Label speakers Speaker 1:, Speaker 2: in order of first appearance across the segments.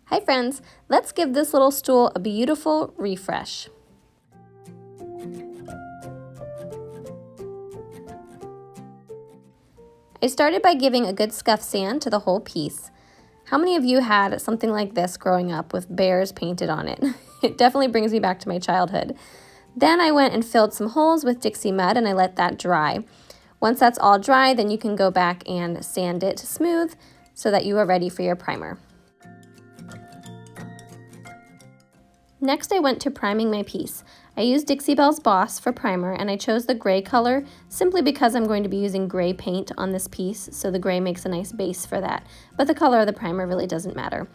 Speaker 1: Hi friends, let's give this little stool a beautiful refresh. I started by giving a good scuff sand to the whole piece. How many of you had something like this growing up with bears painted on it? It definitely brings me back to my childhood. Then I went and filled some holes with Dixie Mud and I let that dry. Once that's all dry, then you can go back and sand it smooth so that you are ready for your primer. Next, I went to priming my piece. I used Dixie Belle's Boss for primer and I chose the gray color simply because I'm going to be using gray paint on this piece, so the gray makes a nice base for that, but the color of the primer really doesn't matter.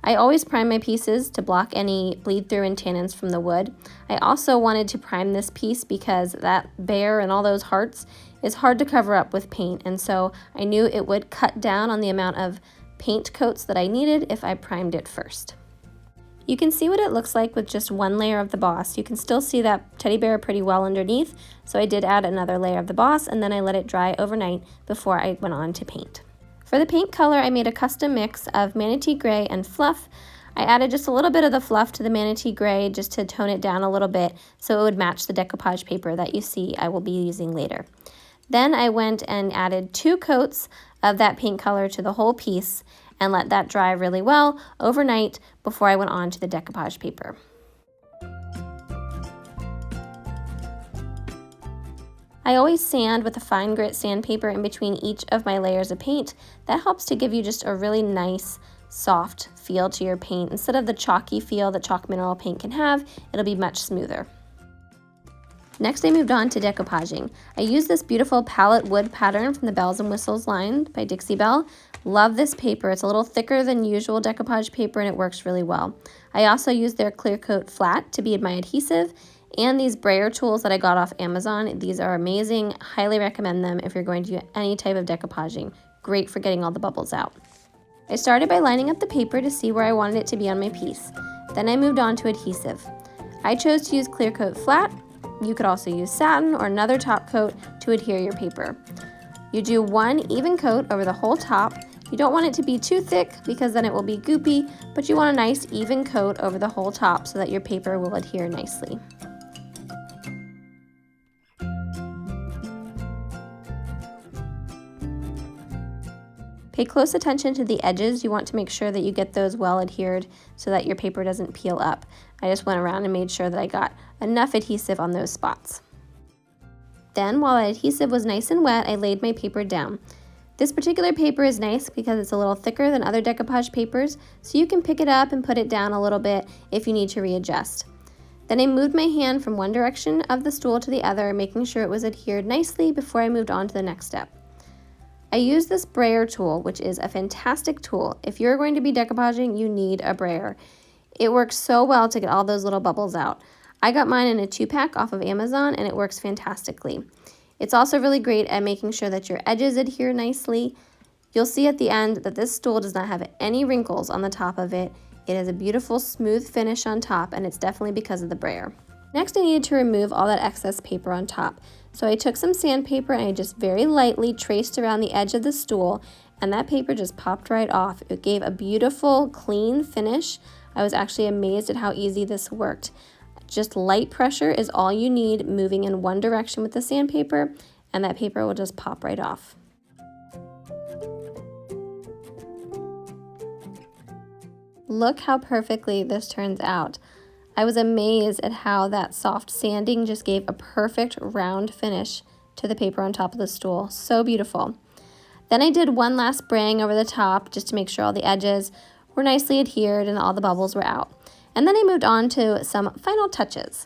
Speaker 1: I always prime my pieces to block any bleed through and tannins from the wood. I also wanted to prime this piece because that bear and all those hearts is hard to cover up with paint, and so I knew it would cut down on the amount of paint coats that I needed if I primed it first. You can see what it looks like with just one layer of the Boss. You can still see that teddy bear pretty well underneath, so I did add another layer of the Boss and then I let it dry overnight before I went on to paint. For the paint color, I made a custom mix of Manatee Gray and Fluff. I added just a little bit of the Fluff to the Manatee Gray just to tone it down a little bit so it would match the decoupage paper that you see I will be using later. Then I went and added 2 coats of that paint color to the whole piece and let that dry really well overnight before I went on to the decoupage paper. I always sand with a fine grit sandpaper in between each of my layers of paint. That helps to give you just a really nice, soft feel to your paint. Instead of the chalky feel that chalk mineral paint can have, it'll be much smoother. Next, I moved on to decoupaging. I used this beautiful pallet wood pattern from the Bells and Whistles line by Dixie Belle. Love this paper. It's a little thicker than usual decoupage paper and it works really well. I also used their clear coat flat to be my adhesive and these Brayer tools that I got off Amazon. These are amazing. Highly recommend them if you're going to do any type of decoupaging. Great for getting all the bubbles out. I started by lining up the paper to see where I wanted it to be on my piece. Then I moved on to adhesive. I chose to use clear coat flat. You could also use satin or another top coat to adhere your paper. You do one even coat over the whole top. You don't want it to be too thick because then it will be goopy, but you want a nice even coat over the whole top so that your paper will adhere nicely. Pay close attention to the edges. You want to make sure that you get those well adhered so that your paper doesn't peel up. I just went around and made sure that I got enough adhesive on those spots. Then, while the adhesive was nice and wet, I laid my paper down. This particular paper is nice because it's a little thicker than other decoupage papers, so you can pick it up and put it down a little bit if you need to readjust. Then I moved my hand from one direction of the stool to the other, making sure it was adhered nicely before I moved on to the next step. I use this Brayer tool, which is a fantastic tool. If you're going to be decoupaging, you need a brayer. It works so well to get all those little bubbles out. I got mine in a 2-pack off of Amazon and it works fantastically. It's also really great at making sure that your edges adhere nicely. You'll see at the end that this stool does not have any wrinkles on the top of it. It has a beautiful smooth finish on top and it's definitely because of the brayer. Next, I needed to remove all that excess paper on top. So I took some sandpaper and I just very lightly traced around the edge of the stool and that paper just popped right off. It gave a beautiful, clean finish. I was actually amazed at how easy this worked. Just light pressure is all you need, moving in one direction with the sandpaper, and that paper will just pop right off. Look how perfectly this turns out. I was amazed at how that soft sanding just gave a perfect round finish to the paper on top of the stool. So beautiful. Then I did one last spraying over the top just to make sure all the edges were nicely adhered and all the bubbles were out. And then I moved on to some final touches.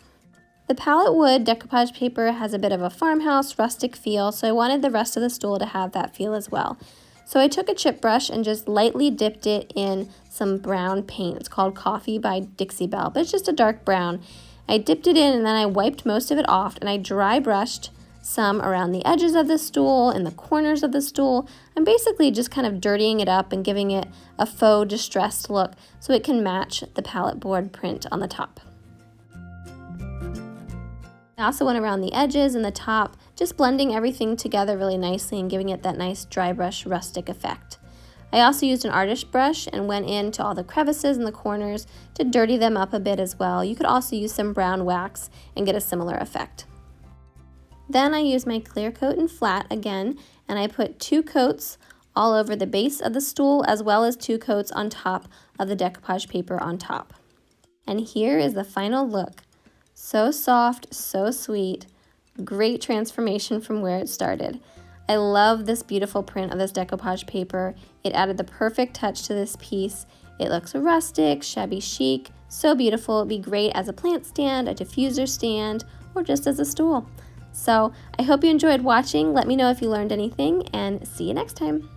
Speaker 1: The pallet wood decoupage paper has a bit of a farmhouse rustic feel, so I wanted the rest of the stool to have that feel as well. So I took a chip brush and just lightly dipped it in some brown paint. It's called Coffee by Dixie Belle, but it's just a dark brown. I dipped it in and then I wiped most of it off and I dry brushed some around the edges of the stool and the corners of the stool. I'm basically just kind of dirtying it up and giving it a faux distressed look so it can match the pallet board print on the top. I also went around the edges and the top, just blending everything together really nicely and giving it that nice dry brush rustic effect. I also used an artist brush and went into all the crevices and the corners to dirty them up a bit as well. You could also use some brown wax and get a similar effect. Then I used my clear coat and flat again, and I put 2 coats all over the base of the stool as well as 2 coats on top of the decoupage paper on top. And here is the final look. So soft, so sweet, great transformation from where it started. I love this beautiful print of this decoupage paper. It added the perfect touch to this piece. It looks rustic, shabby chic, so beautiful. It'd be great as a plant stand, a diffuser stand, or just as a stool. So I hope you enjoyed watching. Let me know if you learned anything, and see you next time.